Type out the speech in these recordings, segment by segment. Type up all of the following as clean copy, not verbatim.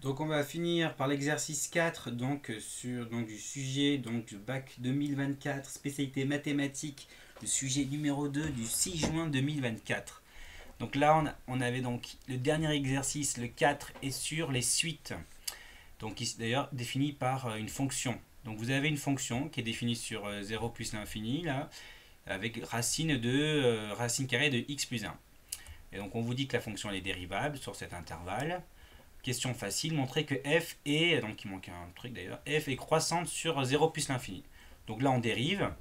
Donc on va finir par l'exercice 4 sur du sujet du bac 2024 spécialité mathématiques, le sujet numéro 2 du 6 juin 2024. Donc là on avait donc le dernier exercice, le 4, est sur les suites. Donc ici d'ailleurs défini par une fonction. Donc vous avez une fonction qui est définie sur 0 plus l'infini là, avec racine carrée de x plus 1. Et donc on vous dit que la fonction elle est dérivable sur cet intervalle. Question facile, montrer que f est, donc il manque un truc d'ailleurs, f est croissante sur 0 plus l'infini. Donc là on dérive,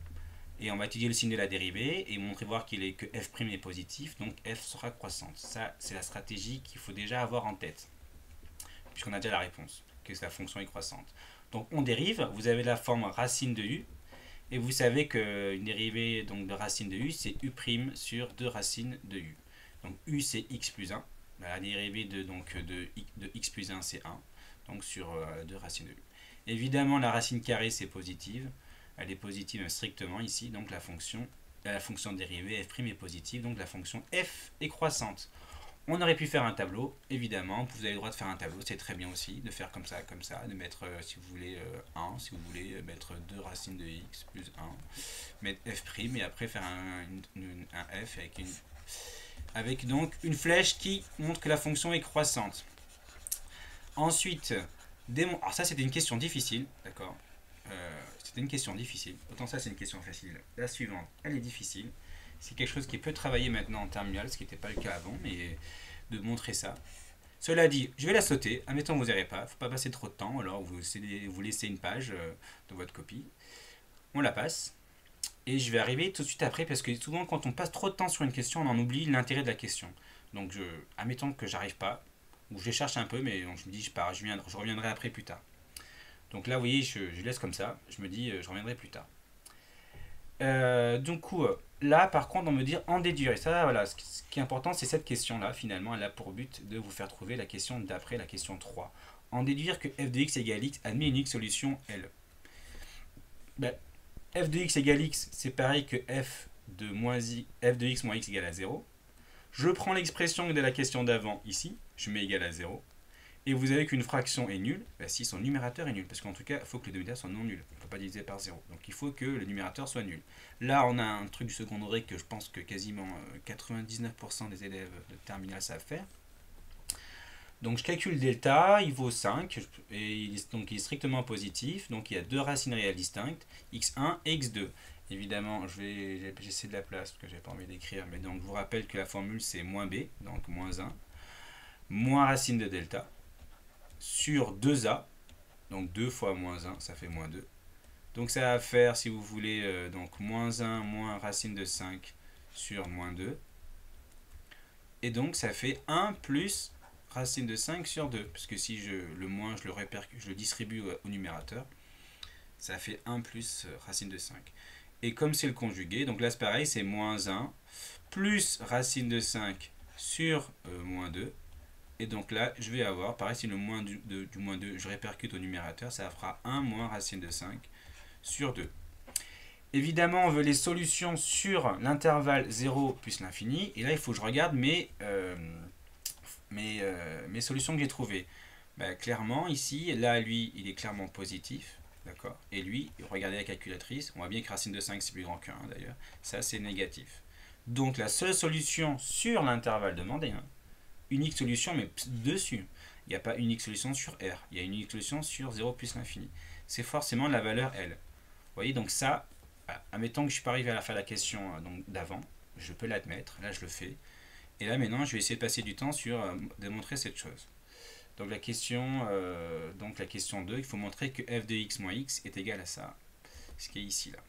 et on va étudier le signe de la dérivée, et montrer voir que f' est positif, donc f sera croissante. Ça c'est la stratégie qu'il faut déjà avoir en tête, puisqu'on a déjà la réponse, que la fonction est croissante. Donc on dérive, vous avez la forme racine de u, et vous savez qu'une dérivée donc, de racine de u, c'est u' sur 2 racines de u. Donc u c'est x plus 1. La dérivée de x plus 1 c'est 1, donc sur 2 racines de u. Évidemment la racine carrée c'est positive, elle est positive strictement ici, donc la fonction dérivée f' est positive, donc la fonction f est croissante. On aurait pu faire un tableau, évidemment, vous avez le droit de faire un tableau, c'est très bien aussi, de faire comme ça, de mettre, si vous voulez, 1, si vous voulez, mettre 2 racines de x plus 1, mettre f', et après faire un f avec donc une flèche qui montre que la fonction est croissante. Ensuite, alors ça c'était une question difficile, d'accord, c'était une question difficile, autant ça c'est une question facile. La suivante, elle est difficile, c'est quelque chose qui peut travailler maintenant en terminale, ce qui n'était pas le cas avant, mais de montrer ça. Cela dit, je vais la sauter, admettons que vous n'irez pas, il ne faut pas passer trop de temps, alors vous laissez une page de votre copie, on la passe. Et je vais arriver tout de suite après, parce que souvent quand on passe trop de temps sur une question, on en oublie l'intérêt de la question. Donc admettons que j'arrive pas, ou je les cherche un peu, mais donc je me dis je pars, je reviendrai après plus tard. Donc là vous voyez, je laisse comme ça, je me dis je reviendrai plus tard. Du coup, là par contre on me dit en déduire, et ça voilà, ce qui est important c'est cette question là, finalement elle a pour but de vous faire trouver la question d'après, la question 3. En déduire que f de x égale x admet une x solution L. Ben, f de x égale x, c'est pareil que f de x moins x égale à 0. Je prends l'expression de la question d'avant ici, je mets égal à 0. Et vous avez qu'une fraction est nulle, bah si son numérateur est nul, parce qu'en tout cas, il faut que le dénominateur soit non nul. Il ne faut pas diviser par 0. Donc il faut que le numérateur soit nul. Là, on a un truc du second degré que je pense que quasiment 99% des élèves de terminale savent faire. Donc je calcule delta, il vaut 5, et donc il est strictement positif, donc il y a deux racines réelles distinctes, x1 et x2. Évidemment, j'essaie de la place, parce que je n'ai pas envie d'écrire, mais donc je vous rappelle que la formule c'est moins b, donc moins 1, moins racine de delta, sur 2a, donc 2 fois moins 1, ça fait moins 2. Donc ça va faire, si vous voulez, donc moins 1 moins racine de 5 sur moins 2. Et donc ça fait 1 plus racine de 5 sur 2, parce que si le moins je le distribue au numérateur, ça fait 1 plus racine de 5. Et comme c'est le conjugué, donc là c'est pareil, c'est moins 1 plus racine de 5 sur moins 2. Et donc là je vais avoir, pareil, si le moins du moins 2 je répercute au numérateur, ça fera 1 moins racine de 5 sur 2. Évidemment, on veut les solutions sur l'intervalle 0 plus l'infini. Et là, il faut que je regarde mes solutions que j'ai trouvées. Ben, clairement, ici, là, lui, il est clairement positif. D'accord. Et lui, regardez la calculatrice, on voit bien que racine de 5, c'est plus grand que 1 d'ailleurs. Ça, c'est négatif. Donc, la seule solution sur l'intervalle demandé, hein, unique solution, mais dessus. Il n'y a pas unique solution sur R. Il y a une unique solution sur 0 plus l'infini. C'est forcément la valeur L. Vous voyez, donc ça, admettons que je ne suis pas arrivé à faire la question d'avant, je peux l'admettre, là je le fais. Et là maintenant, je vais essayer de passer du temps sur démontrer cette chose. Donc la question 2, il faut montrer que f de x moins x est égal à ça, ce qui est ici là.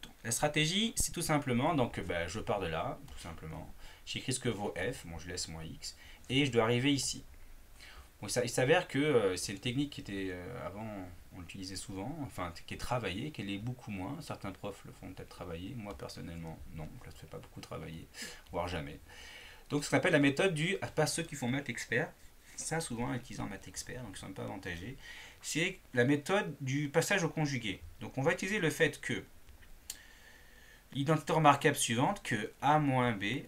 Donc, la stratégie, c'est tout simplement, donc je pars de là, tout simplement. J'écris ce que vaut f, bon je laisse moins x, et je dois arriver ici. Bon, il s'avère que c'est une technique qui était avant, on l'utilisait souvent, enfin qui est travaillée, qu'elle est beaucoup moins. Certains profs le font peut-être travailler, moi personnellement non, je ne le fais pas beaucoup travailler, voire jamais. Donc ce qu'on appelle la méthode pas ceux qui font maths expert, ça souvent utilisé en maths expert, donc ils ne sont pas avantagés, c'est la méthode du passage au conjugué. Donc on va utiliser le fait que l'identité remarquable suivante, que a moins b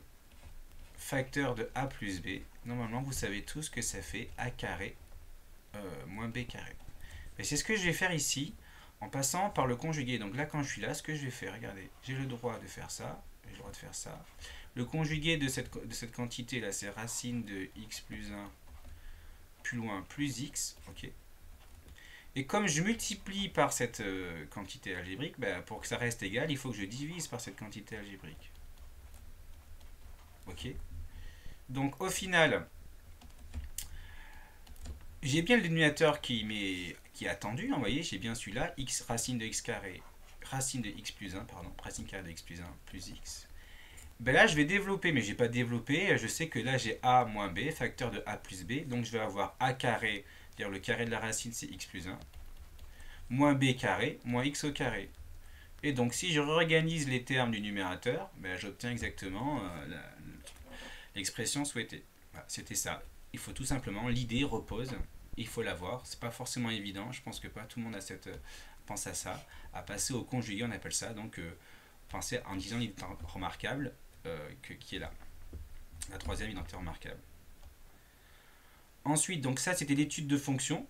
facteur de a plus b, normalement vous savez tous que ça fait a carré moins b carré. Et c'est ce que je vais faire ici, en passant par le conjugué. Donc là, quand je suis là, ce que je vais faire, regardez, j'ai le droit de faire ça, j'ai le droit de faire ça. Le conjugué de cette quantité-là, c'est racine de x plus 1 plus loin plus x, ok. Et comme je multiplie par cette quantité algébrique, bah, pour que ça reste égal, il faut que je divise par cette quantité algébrique. Ok. Donc au final, j'ai bien le dénominateur qui est attendu, hein, vous voyez, j'ai bien celui-là, x racine de x carré, racine de x plus 1, pardon, racine carrée de x plus 1 plus x. Ben là, je vais développer, mais je n'ai pas développé, je sais que là, j'ai a moins b, facteur de a plus b, donc je vais avoir a carré, c'est-à-dire le carré de la racine, c'est x plus 1, moins b carré, moins x au carré. Et donc, si je réorganise les termes du numérateur, ben, j'obtiens exactement l'expression souhaitée. Voilà, c'était ça. Il faut tout simplement, l'idée repose, il faut l'avoir. C'est pas forcément évident, je pense que pas tout le monde a pense à ça, à passer au conjugué, on appelle ça. Donc, pensez en disant l'identité remarquable qui est là. La troisième identité remarquable. Ensuite, donc ça c'était l'étude de fonction.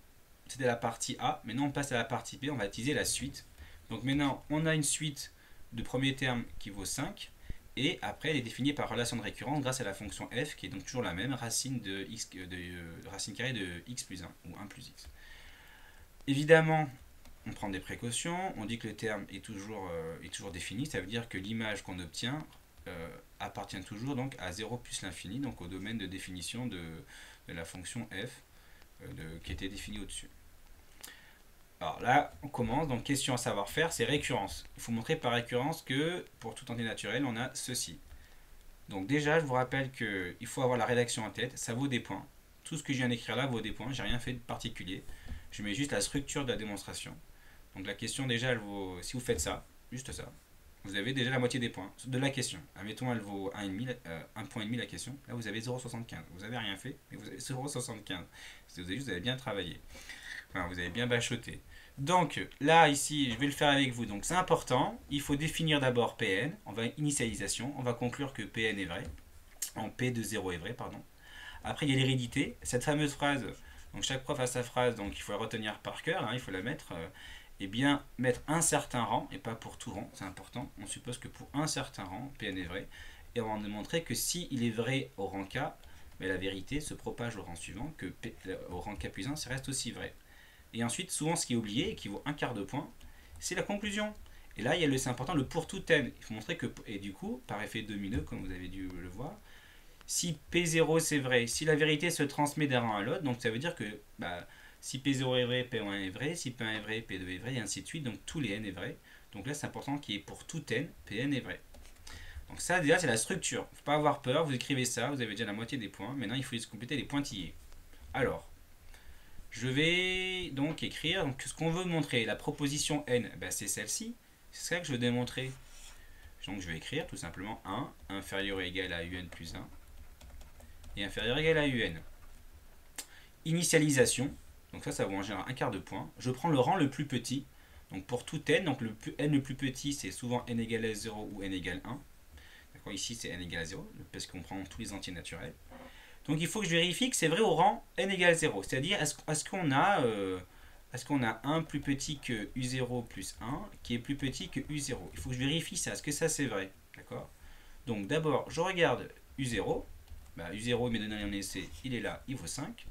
C'était la partie A. Maintenant on passe à la partie B, on va utiliser la suite. Donc maintenant on a une suite de premier terme qui vaut 5. Et après elle est définie par relation de récurrence grâce à la fonction f qui est donc toujours la même, racine de x racine carrée de x plus 1 ou 1 plus x. Évidemment, on prend des précautions, on dit que le terme est toujours défini, ça veut dire que l'image qu'on obtient appartient toujours donc à 0 plus l'infini, donc au domaine de définition de la fonction f qui était définie au-dessus. Alors là, on commence, donc question à savoir faire, c'est récurrence. Il faut montrer par récurrence que pour toute entité naturelle, on a ceci. Donc déjà, je vous rappelle qu'il faut avoir la rédaction en tête, ça vaut des points. Tout ce que je viens d'écrire là vaut des points, j'ai rien fait de particulier. Je mets juste la structure de la démonstration. Donc la question déjà, elle vaut, si vous faites ça, juste ça, vous avez déjà la moitié des points de la question. Admettons, elle vaut 1,5 point la question. Là, vous avez 0,75. Vous n'avez rien fait, mais vous avez 0,75. Vous avez bien travaillé. Enfin, vous avez bien bachoté. Donc là, ici, je vais le faire avec vous. Donc c'est important. Il faut définir d'abord Pn. On va initialisation. On va conclure que Pn est vrai. En P de 0 est vrai, pardon. Après, il y a l'hérédité. Cette fameuse phrase, donc chaque prof a sa phrase, donc il faut la retenir par cœur. Il faut la mettre... et bien mettre un certain rang, et pas pour tout rang, c'est important. On suppose que pour un certain rang, Pn est vrai, et on va démontrer que s'il est vrai au rang K, mais la vérité se propage au rang suivant, que au rang K plus 1, ça reste aussi vrai. Et ensuite, souvent ce qui est oublié, et qui vaut un quart de point, c'est la conclusion. Et là, il y a c'est important, le pour tout n. Il faut montrer que, et du coup, par effet domineux, comme vous avez dû le voir, si P0 c'est vrai, si la vérité se transmet d'un rang à l'autre, donc ça veut dire que... si P0 est vrai, P1 est vrai, si P1 est vrai, P2 est vrai, et ainsi de suite. Donc tous les n est vrai. Donc là, c'est important qu'il y ait pour tout n, Pn est vrai. Donc ça, déjà, c'est la structure. Il ne faut pas avoir peur, vous écrivez ça, vous avez déjà la moitié des points. Maintenant, il faut compléter les pointillés. Alors, je vais donc écrire donc, ce qu'on veut montrer. La proposition n, c'est celle-ci. C'est ça que je veux démontrer. Donc je vais écrire tout simplement 1 inférieur ou égal à un plus 1 et inférieur ou égal à un. Initialisation. Donc ça vaut en général un quart de point. Je prends le rang le plus petit. Donc pour tout n, donc n le plus petit, c'est souvent n égale à 0 ou n égale 1. D'accord, ici c'est n égale à 0, parce qu'on prend tous les entiers naturels. Donc il faut que je vérifie que c'est vrai au rang n égale 0. C'est-à-dire, est-ce qu'on a 1 plus petit que u0 plus 1, qui est plus petit que u0. Il faut que je vérifie ça. Est-ce que ça c'est vrai? D'accord. Donc d'abord, je regarde u0. U0, il m'est donné un essai, il est là, il vaut 5.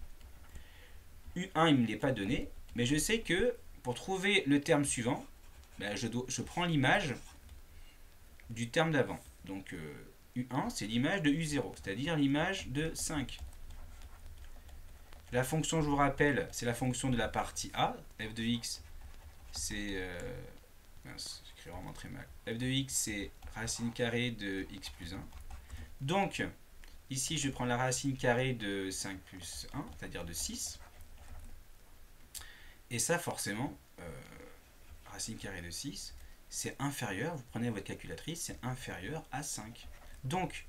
U1, il ne me l'est pas donné, mais je sais que pour trouver le terme suivant, je prends l'image du terme d'avant. Donc U1, c'est l'image de U0, c'est-à-dire l'image de 5. La fonction, je vous rappelle, c'est la fonction de la partie A. F de x, c'est... j'écris vraiment très mal. F de x, c'est racine carrée de x plus 1. Donc, ici, je prends la racine carrée de 5 plus 1, c'est-à-dire de 6. Et ça, forcément, racine carrée de 6, c'est inférieur, vous prenez votre calculatrice, c'est inférieur à 5. Donc,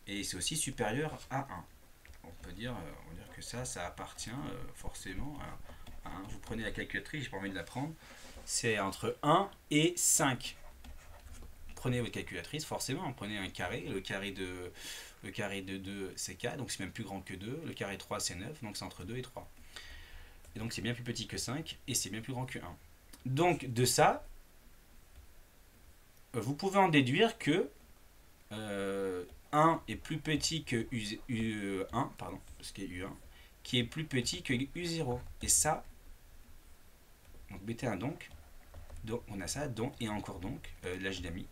et c'est aussi supérieur à 1. On peut dire que ça appartient forcément à 1. Vous prenez la calculatrice, j'ai pas envie de la prendre, c'est entre 1 et 5. Prenez votre calculatrice, forcément, prenez un carré, le carré de 2 c'est 4, donc c'est même plus grand que 2, le carré de 3 c'est 9, donc c'est entre 2 et 3. et donc c'est bien plus petit que 5, et c'est bien plus grand que 1. Donc de ça, vous pouvez en déduire que 1 est plus petit que U1, pardon, ce qui est U1, qui est plus petit que U0. Et ça, donc BT1 donc on a ça, donc, et encore donc, là je l'ai mis,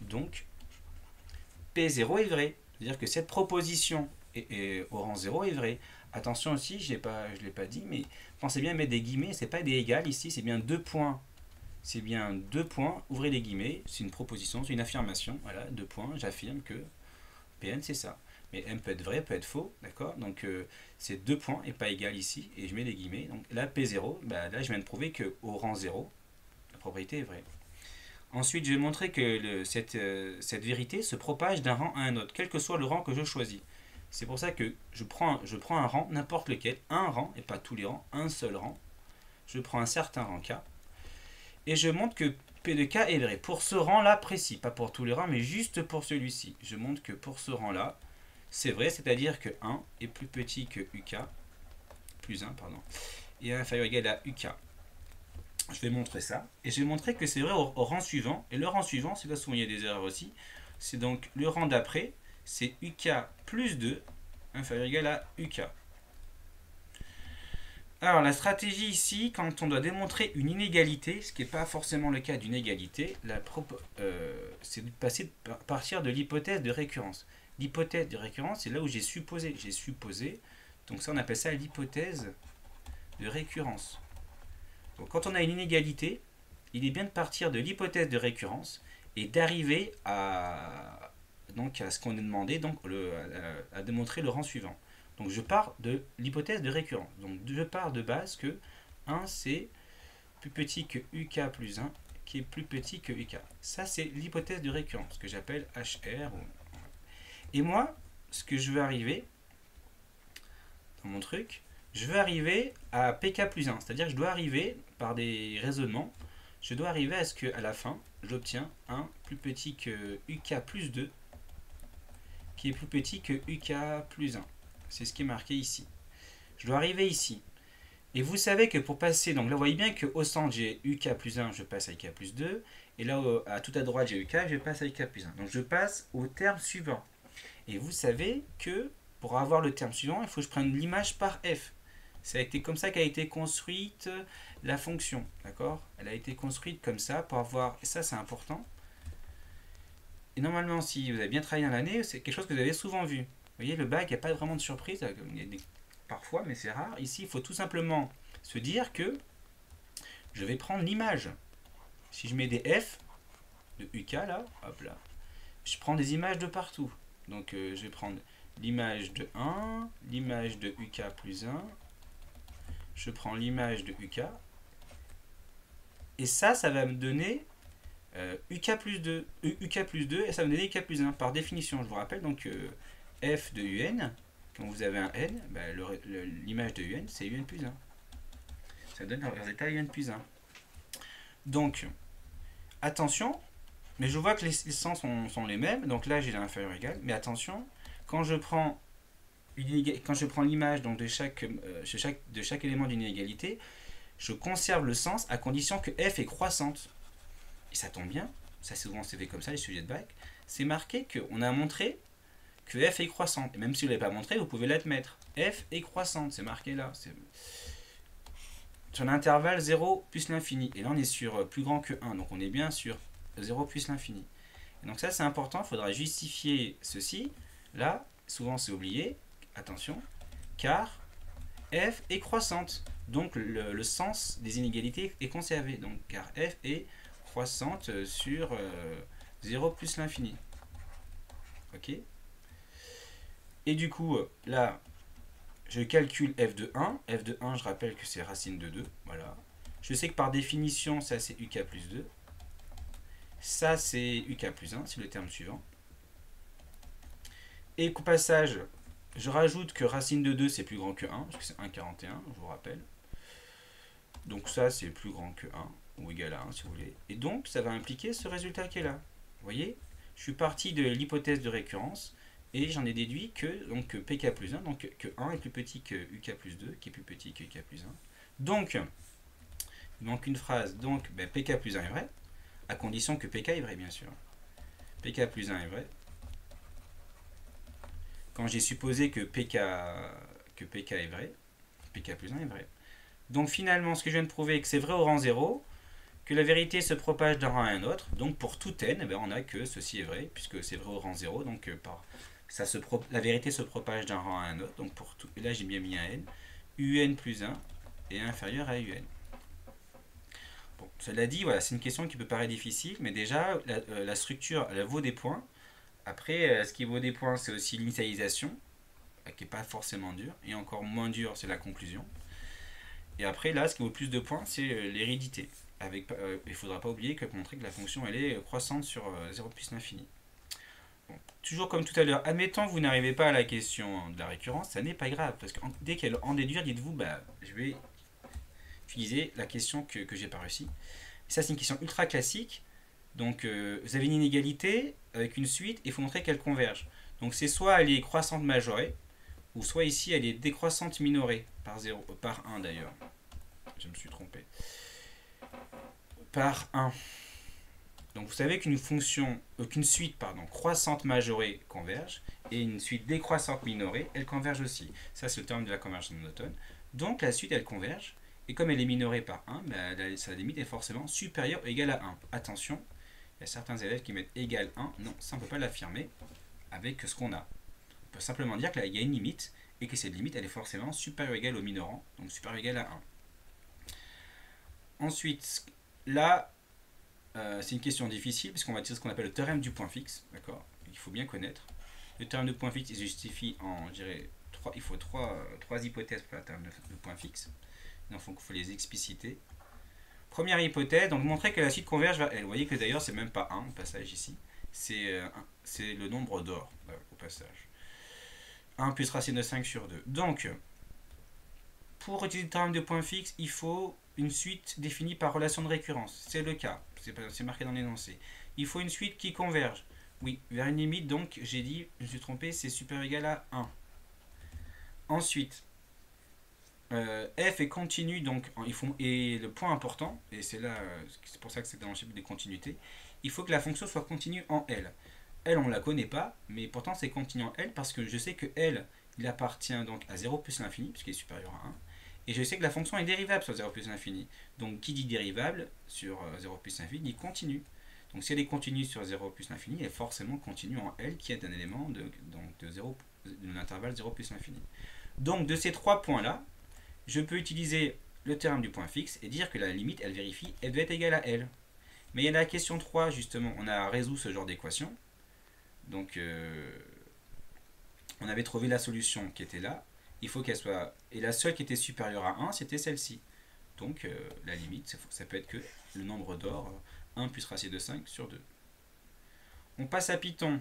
donc P0 est vrai. C'est-à-dire que cette proposition au rang 0 est vraie. Attention aussi, je ne l'ai pas dit, mais pensez bien à mettre des guillemets, c'est pas des égales ici, c'est bien 2 points. C'est bien 2 points, ouvrez les guillemets, c'est une proposition, c'est une affirmation, voilà, 2 points, j'affirme que Pn c'est ça. Mais M peut être vrai, peut être faux, d'accord. Donc c'est 2 points et pas égal ici, et je mets des guillemets. Donc là, P0, bah, là je viens de prouver qu'au rang 0, la propriété est vraie. Ensuite, je vais montrer que cette vérité se propage d'un rang à un autre, quel que soit le rang que je choisis. C'est pour ça que je prends un rang, n'importe lequel, un rang, et pas tous les rangs, un seul rang. Je prends un certain rang K, et je montre que P de K est vrai. Pour ce rang-là précis, pas pour tous les rangs, mais juste pour celui-ci. Je montre que pour ce rang-là, c'est vrai, c'est-à-dire que 1 est plus petit que UK, plus 1, pardon, et inférieur ou égal à UK. Je vais montrer ça, et je vais montrer que c'est vrai au rang suivant, et le rang suivant, c'est là souvent il y a des erreurs aussi, c'est donc le rang d'après, c'est UK plus 2, inférieur ou égal à UK. Alors la stratégie ici, quand on doit démontrer une inégalité, ce qui n'est pas forcément le cas d'une égalité, c'est de partir de l'hypothèse de récurrence. L'hypothèse de récurrence, c'est là où j'ai supposé. J'ai supposé, donc ça on appelle ça l'hypothèse de récurrence. Donc quand on a une inégalité, il est bien de partir de l'hypothèse de récurrence et d'arriver à ce qu'on est demandé, donc à démontrer le rang suivant. Donc je pars de l'hypothèse de récurrence. Donc je pars de base que 1 c'est plus petit que UK plus 1 qui est plus petit que UK. Ça c'est l'hypothèse de récurrence que j'appelle HR. Et moi, ce que je veux arriver dans mon truc, je veux arriver à PK plus 1. C'est-à-dire que je dois arriver par des raisonnements, je dois arriver à ce qu'à la fin, j'obtiens 1 plus petit que UK plus 2 qui est plus petit que UK plus 1. C'est ce qui est marqué ici. Je dois arriver ici. Et vous savez que pour passer, donc là vous voyez bien qu'au centre j'ai UK plus 1, je passe à UK plus 2. Et là tout à droite j'ai UK, je passe à UK plus 1. Donc je passe au terme suivant. Et vous savez que pour avoir le terme suivant, il faut que je prenne l'image par f. C'est comme ça qu'a été construite la fonction. D'accord? Elle a été construite comme ça pour avoir, et ça c'est important. Et normalement, si vous avez bien travaillé dans l'année, c'est quelque chose que vous avez souvent vu. Vous voyez, le bac, il n'y a pas vraiment de surprise. Il y a parfois, mais c'est rare. Ici, il faut tout simplement se dire que je vais prendre l'image. Si je mets des F de UK là, hop là, je prends des images de partout. Donc je vais prendre l'image de 1, l'image de UK plus 1, je prends l'image de UK, et ça va me donner UK plus 2, UK plus 2, et ça va me donner UK plus 1. Par définition, je vous rappelle, donc F de UN, quand vous avez un N, bah, l'image de UN, c'est UN plus 1. Ça donne le résultat UN plus 1. Donc, attention, mais je vois que les sens sont les mêmes, donc là j'ai l'inférieur égal, mais attention, quand je prends l'image de chaque élément d'une inégalité, je conserve le sens à condition que f est croissante. Et ça tombe bien, ça souvent c'est fait comme ça les sujets de bac, c'est marqué qu'on a montré que f est croissante. Et même si vous ne l'avez pas montré, vous pouvez l'admettre. F est croissante, c'est marqué là. Sur l'intervalle 0 plus l'infini. Et là on est sur plus grand que 1, donc on est bien sur 0 plus l'infini. Et donc ça c'est important, il faudra justifier ceci. Là, souvent c'est oublié, attention, car f est croissante. Donc le sens des inégalités est conservé. Donc car f est croissante sur 0 plus l'infini. Ok. Et du coup, là, je calcule f de 1. F de 1, je rappelle que c'est racine de 2. Voilà. Je sais que par définition, ça c'est UK plus 2. Ça c'est UK plus 1, c'est le terme suivant. Et au passage, je rajoute que racine de 2 c'est plus grand que 1, parce que c'est 1,41, je vous rappelle. Donc ça c'est plus grand que 1, ou égal à 1 si vous voulez. Et donc ça va impliquer ce résultat qui est là. Vous voyez, je suis parti de l'hypothèse de récurrence, et j'en ai déduit que PK plus 1, donc que 1 est plus petit que UK plus 2, qui est plus petit que UK plus 1. Donc, il manque une phrase. Donc, ben, PK plus 1 est vrai, à condition que PK est vrai, bien sûr. PK plus 1 est vrai. Quand j'ai supposé que PK est vrai, PK plus 1 est vrai. Donc finalement, ce que je viens de prouver, c'est que c'est vrai au rang 0, que la vérité se propage d'un rang à un autre. Donc pour tout n, eh ben, on a que ceci est vrai, puisque c'est vrai au rang 0. Donc la vérité se propage d'un rang à un autre. Donc pour tout, et là j'ai bien mis un n. Un plus 1 est inférieur à un. Bon, cela dit, voilà, c'est une question qui peut paraître difficile, mais déjà, la structure, elle vaut des points. Après, ce qui vaut des points, c'est aussi l'initialisation, qui n'est pas forcément dur, et encore moins dur, c'est la conclusion. Et après, là, ce qui vaut plus de points, c'est l'hérédité. Il ne faudra pas oublier que montrer que la fonction elle est croissante sur 0 plus l'infini. Bon, toujours comme tout à l'heure, admettons que vous n'arrivez pas à la question de la récurrence, ça n'est pas grave, parce que dès qu'elle en déduire, dites-vous, bah, je vais utiliser la question que j'ai pas réussi. Et ça, c'est une question ultra classique. Donc, vous avez une inégalité avec une suite et il faut montrer qu'elle converge. Donc, c'est soit elle est croissante majorée, ou soit ici elle est décroissante minorée, par 1 d'ailleurs. Je me suis trompé. Par 1. Donc vous savez qu'une suite croissante majorée converge, et une suite décroissante minorée, elle converge aussi. Ça, c'est le terme de la convergence monotone. Donc la suite, elle converge, et comme elle est minorée par 1, bah, sa limite est forcément supérieure ou égale à 1. Attention, il y a certains élèves qui mettent égal 1. Non, ça, on ne peut pas l'affirmer avec ce qu'on a. On peut simplement dire qu'il y a une limite, et que cette limite, elle est forcément supérieure ou égale au minorant, donc supérieure ou égale à 1. Ensuite, là, c'est une question difficile, parce qu'on va utiliser ce qu'on appelle le théorème du point fixe, d'accord? Il faut bien connaître. Le théorème de point fixe, il se justifie en, je dirais, il faut trois hypothèses pour le théorème de point fixe. Donc, il faut les expliciter. Première hypothèse, donc montrer que la suite converge vers L. Vous voyez que d'ailleurs, c'est même pas 1 au passage ici. C'est le nombre d'or au passage. 1 plus racine de 5 sur 2. Donc, pour utiliser le théorème de point fixe, il faut une suite définie par relation de récurrence. C'est le cas, c'est marqué dans l'énoncé. Il faut une suite qui converge. Oui, vers une limite, donc j'ai dit, je me suis trompé, c'est supérieur ou égal à 1. Ensuite, f est continu, donc et le point important, et c'est pour ça que c'est dans le chapitre des continuités, il faut que la fonction soit continue en L. L, on ne la connaît pas, mais pourtant c'est continu en L parce que je sais que L, il appartient donc à 0 plus l'infini, puisqu'il est supérieur à 1. Et je sais que la fonction est dérivable sur 0 plus l'infini. Donc qui dit dérivable sur 0 plus l'infini dit continue. Donc si elle est continue sur 0 plus l'infini, elle est forcément continue en L, qui est un élément de l'intervalle 0 plus l'infini. Donc de ces trois points-là, je peux utiliser le théorème du point fixe et dire que la limite, elle vérifie, elle doit être égale à L. Mais il y a la question 3, justement, on a résolu ce genre d'équation. Donc on avait trouvé la solution qui était là. Il faut qu'elle soit... Et la seule qui était supérieure à 1, c'était celle-ci. Donc la limite, ça peut être que le nombre d'or, 1 plus racine de 5 sur 2. On passe à Python.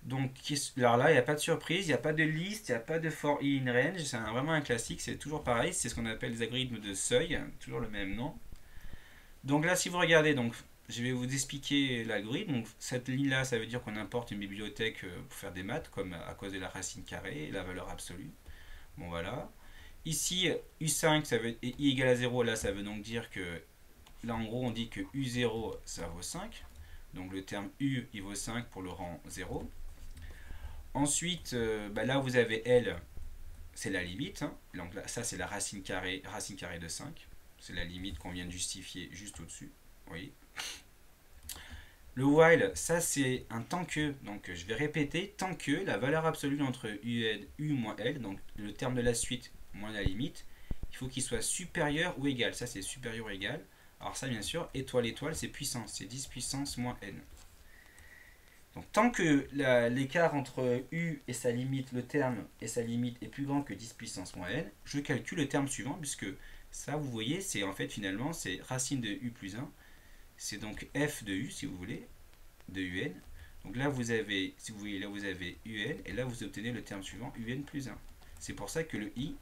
Donc alors là, il n'y a pas de surprise, il n'y a pas de liste, il n'y a pas de for i in range. C'est vraiment un classique, c'est toujours pareil. C'est ce qu'on appelle les algorithmes de seuil, toujours le même nom. Donc là, si vous regardez, donc, je vais vous expliquer l'algorithme. Donc cette ligne-là, ça veut dire qu'on importe une bibliothèque pour faire des maths, comme à cause de la racine carrée et la valeur absolue. Bon voilà. Ici, U5 ça veut, et I égale à 0, là ça veut donc dire que, là en gros on dit que U0 ça vaut 5. Donc le terme U il vaut 5 pour le rang 0. Ensuite, là vous avez L, c'est la limite. Hein. Donc là, ça c'est la racine carrée de 5. C'est la limite qu'on vient de justifier juste au-dessus. Vous voyez. Le while, ça c'est un tant que, donc je vais répéter, tant que la valeur absolue entre U moins L, donc le terme de la suite moins la limite, il faut qu'il soit supérieur ou égal. Ça c'est supérieur ou égal. Alors ça bien sûr, étoile, étoile, c'est puissance, c'est 10 puissance moins n. Donc tant que l'écart entre U et sa limite, le terme et sa limite est plus grand que 10 puissance moins n, je calcule le terme suivant, puisque ça vous voyez, c'est en fait finalement, c'est racine de U plus 1. C'est donc f de u, si vous voulez, de un. Donc là, vous avez, si vous voyez, là, vous avez un, et là, vous obtenez le terme suivant, un plus 1. C'est pour ça que le i,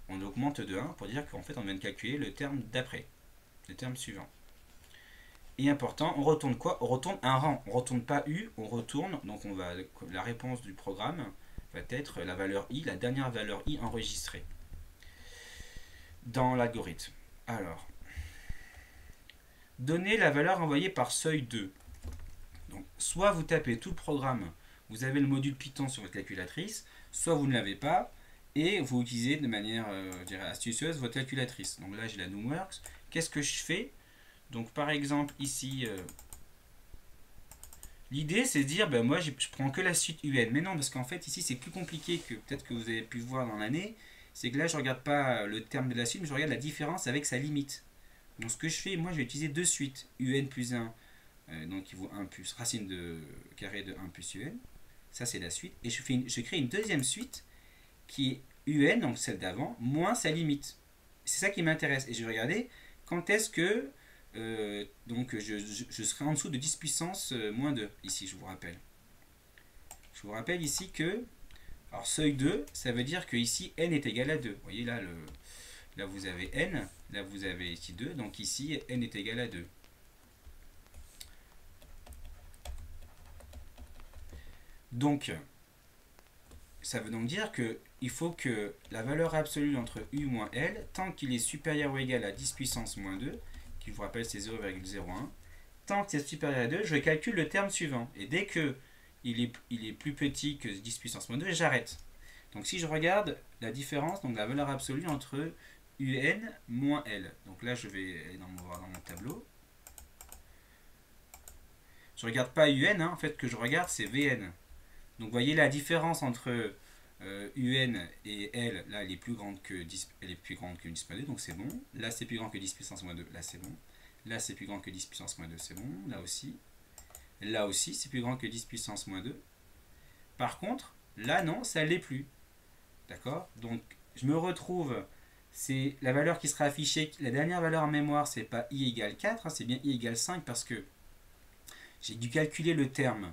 on augmente de 1 pour dire qu'en fait, on vient de calculer le terme d'après, le terme suivant. Et important, on retourne quoi? On retourne un rang. On ne retourne pas u, on retourne, donc la réponse du programme va être la valeur i, la dernière valeur i enregistrée. dans l'algorithme. Alors, donner la valeur envoyée par seuil 2. Donc, soit vous tapez tout le programme, vous avez le module Python sur votre calculatrice, soit vous ne l'avez pas, et vous utilisez de manière je dirais astucieuse votre calculatrice. Donc là, j'ai la Numworks. Qu'est-ce que je fais? Donc, par exemple, ici, l'idée, c'est de dire, ben, moi, je prends que la suite UN. Mais non, parce qu'en fait, ici, c'est plus compliqué que peut-être que vous avez pu voir dans l'année. C'est que là, je ne regarde pas le terme de la suite, mais je regarde la différence avec sa limite. Donc, ce que je fais, moi, je vais utiliser deux suites. UN plus 1, donc qui vaut 1 plus racine de carré de 1 plus UN. Ça, c'est la suite. Et je crée une deuxième suite qui est UN, donc celle d'avant, moins sa limite. C'est ça qui m'intéresse. Et je vais regarder quand est-ce que donc je serai en dessous de 10 puissance moins 2. Ici, je vous rappelle. Je vous rappelle ici que, alors seuil 2, ça veut dire que ici n est égal à 2. Vous voyez là, là vous avez n, là vous avez ici 2, donc ici n est égal à 2. Donc, ça veut donc dire qu'il faut que la valeur absolue entre u moins l, tant qu'il est supérieur ou égal à 10 puissance moins 2, qui je vous rappelle c'est 0,01, tant que c'est supérieur à 2, je calcule le terme suivant. Et dès que il est plus petit que 10 puissance moins 2, j'arrête. Donc si je regarde la différence, donc la valeur absolue entre un moins l. Donc là je vais aller dans mon tableau. Je ne regarde pas un, hein, en fait que je regarde c'est vn. Donc vous voyez la différence entre UN et L, là elle est plus grande que 10, elle est plus grande que 10 moins 2, donc c'est bon. Là c'est plus grand que 10 puissance moins 2, là c'est bon. Là c'est plus grand que 10 puissance moins 2, c'est bon. Là aussi. Là aussi c'est plus grand que 10 puissance moins 2. Par contre, là non, ça ne l'est plus. D'accord? Donc je me retrouve, c'est la valeur qui sera affichée, la dernière valeur en mémoire, c'est pas i égale 4, hein, c'est bien i égale 5 parce que j'ai dû calculer le terme,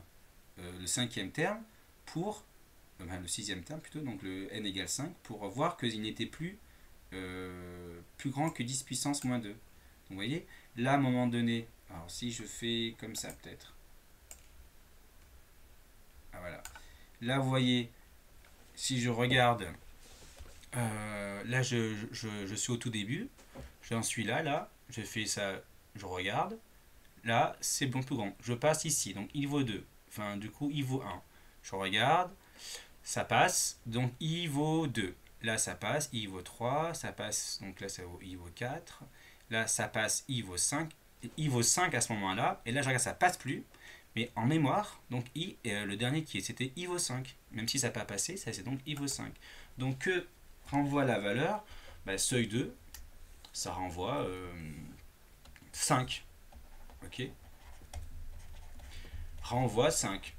le cinquième terme, pour le sixième terme plutôt, donc le n égale 5, pour voir qu'il n'était plus plus grand que 10 puissance moins 2. Donc vous voyez, là à un moment donné, alors si je fais comme ça peut-être, ah, voilà, là vous voyez, si je regarde, là je suis au tout début, j'en suis là, je fais ça, je regarde, là c'est bon plus grand, je passe ici, donc il vaut 2, enfin du coup il vaut 1, je regarde, ça passe, donc i vaut 2. Là, ça passe, i vaut 3, ça passe, donc là, ça vaut i vaut 4. Là, ça passe, i vaut 5. I vaut 5 à ce moment-là. Et là, je regarde, ça passe plus. Mais en mémoire, donc i, le dernier qui est, c'était i vaut 5. Même si ça n'a pas passé, ça c'est donc i vaut 5. Donc, que renvoie la valeur? Bah, seuil 2, ça renvoie 5. Ok? Renvoie 5.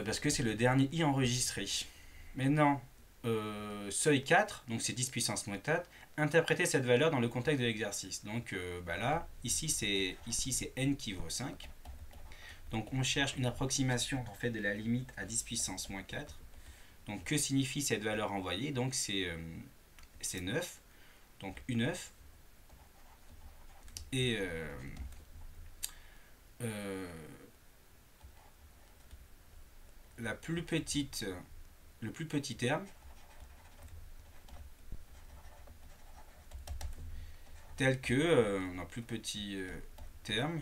Parce que c'est le dernier i enregistré. Maintenant, seuil 4, donc c'est 10 puissance moins 4, interpréter cette valeur dans le contexte de l'exercice. Donc bah là, ici c'est n qui vaut 5. Donc on cherche une approximation en fait de la limite à 10 puissance moins 4. Donc que signifie cette valeur envoyée? Donc c'est 9, donc U9. Et la plus petite, le plus petit terme, tel que, non, plus petit terme,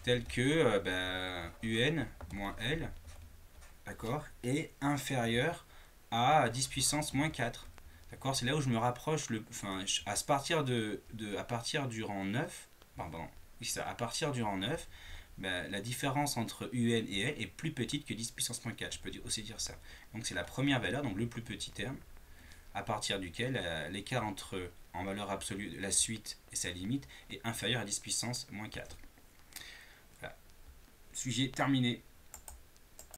tel que UN moins L, d'accord, est inférieur à 10 puissance moins 4. D'accord, c'est là où je me rapproche, à partir du rang 9, pardon, oui, ça, à partir du rang 9, la différence entre UN et L est plus petite que 10 puissance moins 4, je peux aussi dire ça. Donc c'est la première valeur, donc le plus petit terme, à partir duquel l'écart entre, en valeur absolue, la suite et sa limite est inférieur à 10 puissance moins 4. Voilà. Sujet terminé.